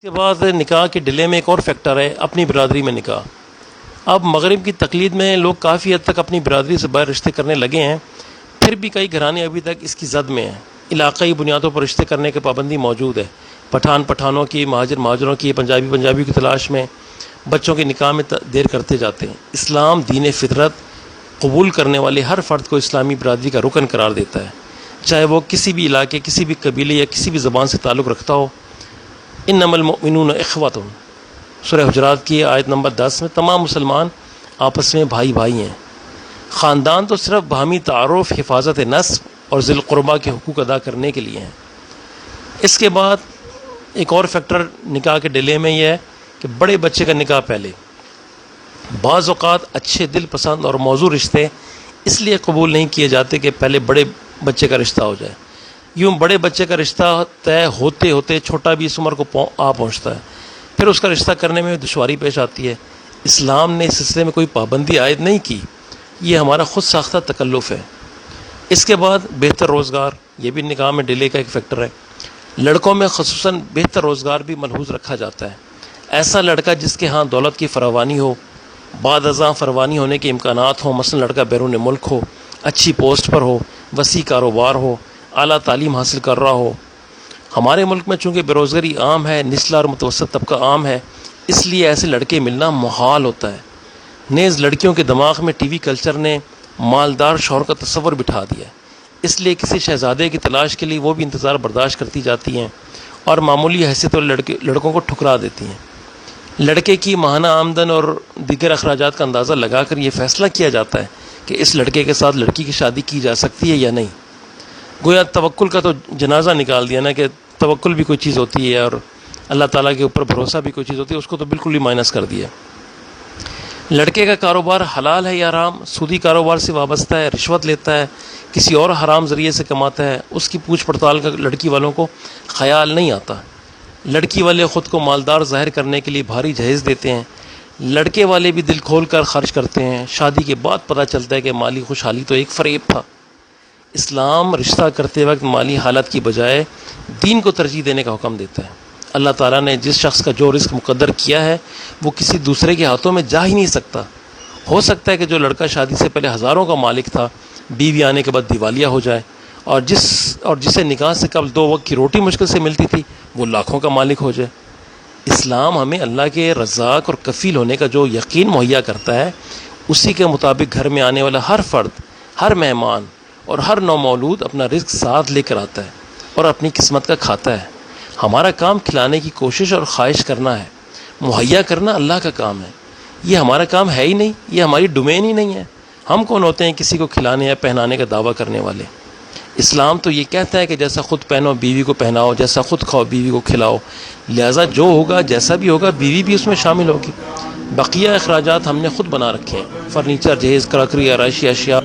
کے بعد نکاح کے ڈیلے میں ایک اور فیکٹر ہے اپنی برادری میں نکاح۔ اب مغرب کی تقلید میں لوگ کافی حد تک اپنی برادری سے باہر رشتے کرنے لگے ہیں، پھر بھی کئی گھرانے ابھی تک اس کی زد میں ہیں۔ علاقائی بنیادوں پر رشتے کرنے کی پابندی موجود ہے، پٹھانوں کی، مہاجروں کی، پنجابیوں کی تلاش میں بچوں کے نکاح میں دیر کرتے جاتے ہیں۔ اسلام دین فطرت قبول کرنے والے ہر فرد کو اسلامی برادری کا رکن قرار دیتا ہے، چاہے وہ کسی بھی علاقے، کسی بھی قبیلے یا کسی بھی زبان سے تعلق رکھتا ہو۔ انما المؤمنون اخوۃ، سورہ حجرات کی آیت نمبر 10 میں تمام مسلمان آپس میں بھائی ہیں۔ خاندان تو صرف باہمی تعارف، حفاظت نسب اور ذی القربہ کے حقوق ادا کرنے کے لیے ہیں۔ اس کے بعد ایک اور فیکٹر نکاح کے ڈیلے میں یہ ہے کہ بڑے بچے کا نکاح پہلے۔ بعض اوقات اچھے دل پسند اور موزوں رشتے اس لیے قبول نہیں کیے جاتے کہ پہلے بڑے بچے کا رشتہ ہو جائے۔ یوں بڑے بچے کا رشتہ طے ہوتے ہوتے چھوٹا بھی اس عمر کو پہنچتا ہے، پھر اس کا رشتہ کرنے میں دشواری پیش آتی ہے۔ اسلام نے اس سلسلے میں کوئی پابندی عائد نہیں کی، یہ ہمارا خود ساختہ تکلف ہے۔ اس کے بعد بہتر روزگار، یہ بھی نکاح میں ڈیلے کا ایک فیکٹر ہے۔ لڑکوں میں خصوصاً بہتر روزگار بھی ملحوظ رکھا جاتا ہے۔ ایسا لڑکا جس کے ہاں دولت کی فراوانی ہو، بعد ازاں فراوانی ہونے کے امکانات ہوں، مثلا لڑکا بیرون ملک ہو، اچھی پوسٹ پر ہو، وسیع کاروبار ہو، اعلیٰ تعلیم حاصل کر رہا ہو۔ ہمارے ملک میں چونکہ بے روزگاری عام ہے، نچلا اور متوسط طبقہ عام ہے، اس لیے ایسے لڑکے ملنا محال ہوتا ہے۔ نیز لڑکیوں کے دماغ میں ٹی وی کلچر نے مالدار شوہر کا تصور بٹھا دیا ہے، اس لیے کسی شہزادے کی تلاش کے لیے وہ بھی انتظار برداشت کرتی جاتی ہیں اور معمولی حیثیت والے لڑکوں کو ٹھکرا دیتی ہیں۔ لڑکے کی ماہانہ آمدن اور دیگر اخراجات کا اندازہ لگا کر یہ فیصلہ کیا جاتا ہے کہ اس لڑکے کے ساتھ لڑکی کی شادی کی جا سکتی ہے یا نہیں۔ گویا توکل کا تو جنازہ نکال دیا نا، کہ توکل بھی کوئی چیز ہوتی ہے اور اللہ تعالیٰ کے اوپر بھروسہ بھی کوئی چیز ہوتی ہے، اس کو تو بالکل ہی مائنس کر دیا۔ لڑکے کا کاروبار حلال ہے یا حرام، سودی کاروبار سے وابستہ ہے، رشوت لیتا ہے، کسی اور حرام ذریعے سے کماتا ہے، اس کی پوچھ پڑتال کا لڑکی والوں کو خیال نہیں آتا۔ لڑکی والے خود کو مالدار ظاہر کرنے کے لیے بھاری جہیز دیتے ہیں، لڑکے والے بھی دل کھول کر خرچ کرتے ہیں۔ شادی کے بعد پتہ چلتا ہے کہ مالی خوشحالی تو ایک فریب تھا۔ اسلام رشتہ کرتے وقت مالی حالت کی بجائے دین کو ترجیح دینے کا حکم دیتا ہے۔ اللہ تعالیٰ نے جس شخص کا جو رزق مقدر کیا ہے وہ کسی دوسرے کے ہاتھوں میں جا ہی نہیں سکتا۔ ہو سکتا ہے کہ جو لڑکا شادی سے پہلے ہزاروں کا مالک تھا، بیوی آنے کے بعد دیوالیہ ہو جائے، اور جسے نکاح سے قبل 2 وقت کی روٹی مشکل سے ملتی تھی وہ لاکھوں کا مالک ہو جائے۔ اسلام ہمیں اللہ کے رزاق اور کفیل ہونے کا جو یقین مہیا کرتا ہے، اسی کے مطابق گھر میں آنے والا ہر فرد، ہر مہمان اور ہر نومولود اپنا رزق ساتھ لے کر آتا ہے اور اپنی قسمت کا کھاتا ہے۔ ہمارا کام کھلانے کی کوشش اور خواہش کرنا ہے، مہیا کرنا اللہ کا کام ہے۔ یہ ہمارا کام ہے ہی نہیں، یہ ہماری ڈومین ہی نہیں ہے۔ ہم کون ہوتے ہیں کسی کو کھلانے یا پہنانے کا دعویٰ کرنے والے؟ اسلام تو یہ کہتا ہے کہ جیسا خود پہنو بیوی کو پہناؤ، جیسا خود کھاؤ بیوی کو کھلاؤ، لہٰذا جو ہوگا جیسا بھی ہوگا بیوی بھی اس میں شامل ہوگی۔ بقیہ اخراجات ہم نے خود بنا رکھے ہیں، فرنیچر، جہیز، کراکری، آرائشی اشیاء